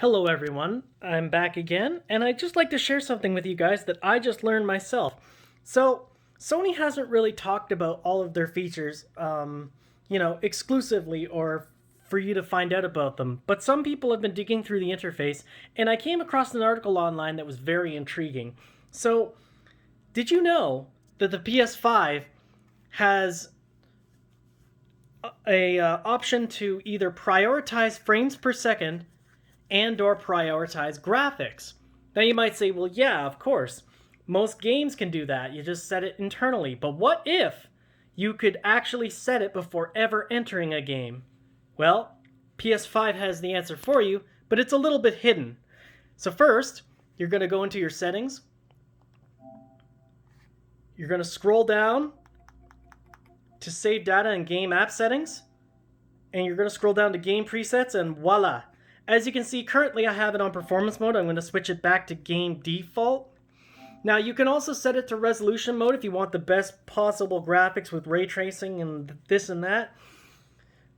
Hello everyone, I'm back again, and I'd just like to share something with you guys that I just learned myself. So, Sony hasn't really talked about all of their features, exclusively or for you to find out about them, but some people have been digging through the interface, and I came across an article online that was very intriguing. So, did you know that the PS5 has a option to either prioritize frames per second and or prioritize graphics? Now you might say, well, yeah, of course. Most games can do that. You just set it internally. But what if you could actually set it before ever entering a game? Well, PS5 has the answer for you, but it's a little bit hidden. So first, you're going to go into your settings. You're going to scroll down to save data and game app settings. And you're going to scroll down to game presets, and voila. As you can see, currently I have it on performance mode. I'm going to switch it back to game default. Now you can also set it to resolution mode if you want the best possible graphics with ray tracing and this and that.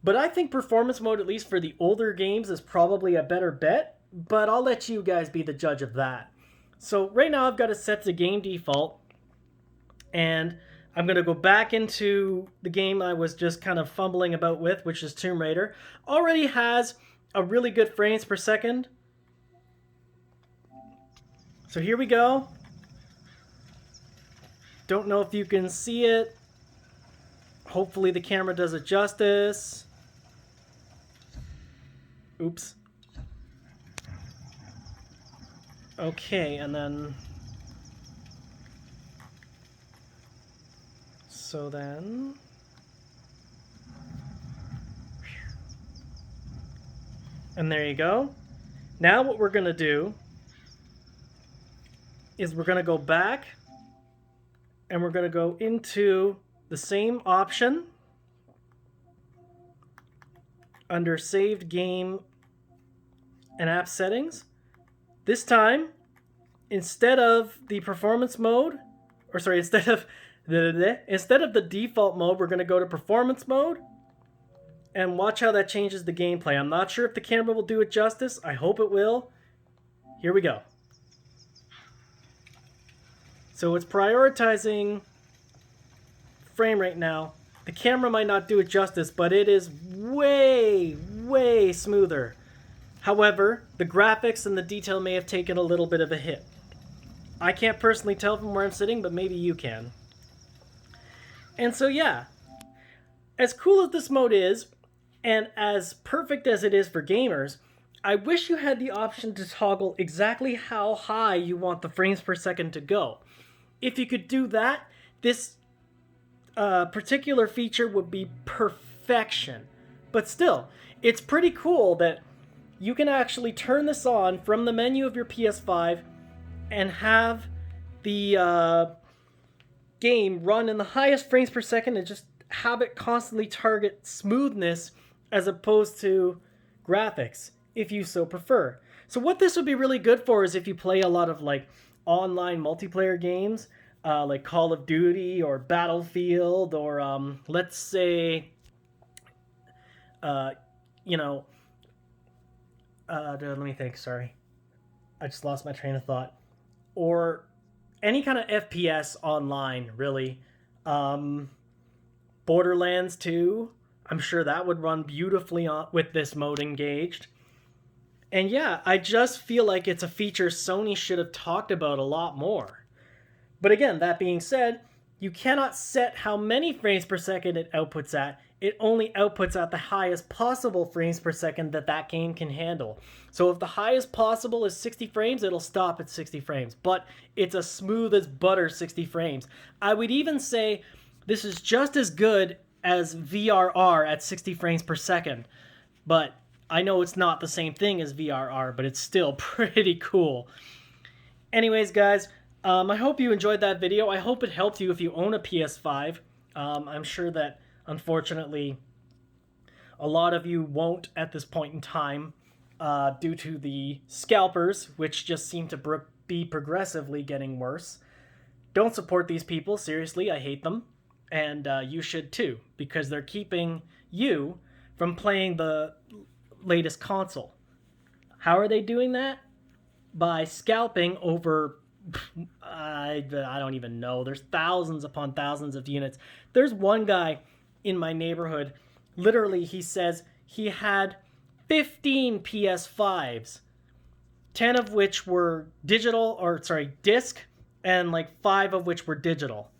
But I think performance mode, at least for the older games, is probably a better bet. But I'll let you guys be the judge of that. So right now I've got it set to game default. And I'm going to go back into the game I was just kind of fumbling about with, which is Tomb Raider. Already has a really good frames per second. So here we go. Don't know if you can see it. Hopefully the camera does it justice. Oops. Okay, and then... So then... And there you go. Now what we're going to do is we're going to go back and we're going to go into the same option under saved game and app settings. This time, instead of the performance mode, or sorry, instead of the default mode, we're going to go to performance mode. And watch how that changes the gameplay. I'm not sure if the camera will do it justice. I hope it will. Here we go. So it's prioritizing frame rate now. The camera might not do it justice, but it is way, way smoother. However, the graphics and the detail may have taken a little bit of a hit. I can't personally tell from where I'm sitting, but maybe you can. And so yeah, as cool as this mode is, and as perfect as it is for gamers, I wish you had the option to toggle exactly how high you want the frames per second to go. If you could do that, this particular feature would be perfection. But still, it's pretty cool that you can actually turn this on from the menu of your PS5 and have the game run in the highest frames per second and just have it constantly target smoothness as opposed to graphics, if you so prefer. So what this would be really good for is if you play a lot of like online multiplayer games, like Call of Duty or Battlefield, or let's say, let me think, sorry. I just lost my train of thought. Or any kind of FPS online, really. Borderlands 2, I'm sure that would run beautifully with this mode engaged. And yeah, I just feel like it's a feature Sony should have talked about a lot more. But again, that being said, you cannot set how many frames per second it outputs at. It only outputs at the highest possible frames per second that game can handle. So if the highest possible is 60 frames, it'll stop at 60 frames. But it's a smooth as butter 60 frames. I would even say this is just as good as VRR at 60 frames per second. But I know it's not the same thing as VRR, but it's still pretty cool. Anyways, guys, I hope you enjoyed that video. I hope it helped you if you own a PS5. I'm sure that, unfortunately, a lot of you won't at this point in time due to the scalpers, which just seem to be progressively getting worse. Don't support these people. Seriously, I hate them. And you should too, because they're keeping you from playing the latest console. How are they doing that? By scalping over, I don't even know. There's thousands upon thousands of units. There's one guy in my neighborhood, literally, he says he had 15 PS5s, 10 of which were digital, or sorry, disc, and like 5 of which were digital.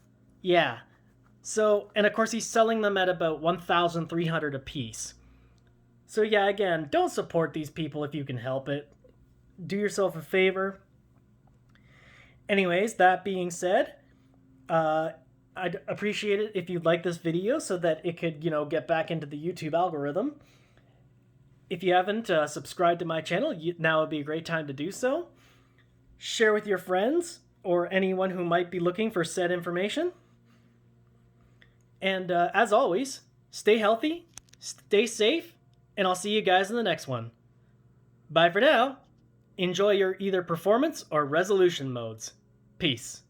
Yeah. So, and of course he's selling them at about 1,300 a piece. So yeah, again, don't support these people if you can help it. Do yourself a favor. Anyways, that being said, I'd appreciate it if you'd like this video so that it could, get back into the YouTube algorithm. If you haven't subscribed to my channel, now would be a great time to do so. Share with your friends or anyone who might be looking for said information. And as always, stay healthy, stay safe, and I'll see you guys in the next one. Bye for now. Enjoy your either performance or resolution modes. Peace.